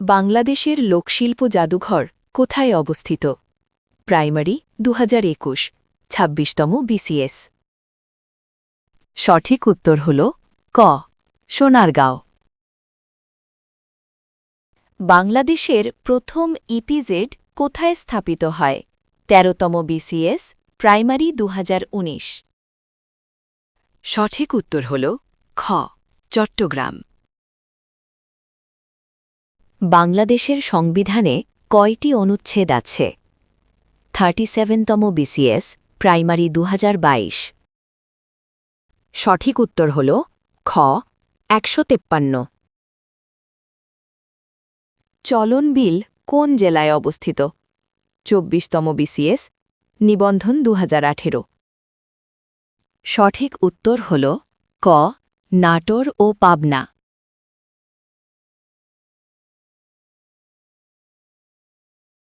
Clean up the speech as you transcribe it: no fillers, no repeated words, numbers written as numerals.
বাংলাদেশের লোকশিল্প জাদুঘর কোথায় অবস্থিত? প্রাইমারি 2021 26তম বিসিএস। সঠিক উত্তর হল ক সোনারগাঁও। বাংলাদেশের প্রথম ইপিজেড কোথায় স্থাপিত হয়? 13তম বিসিএস, প্রাইমারি 2019। সঠিক উত্তর হল খ চট্টগ্রাম। বাংলাদেশের সংবিধানে কয়টি অনুচ্ছেদ আছে? 37তম বিসিএস, প্রাইমারি 2022। সঠিক উত্তর হল খ 153। চলন বিল কোন জেলায় অবস্থিত? 24তম বিসিএস, নিবন্ধন 2018। সঠিক উত্তর হল ক নাটোর ও পাবনা।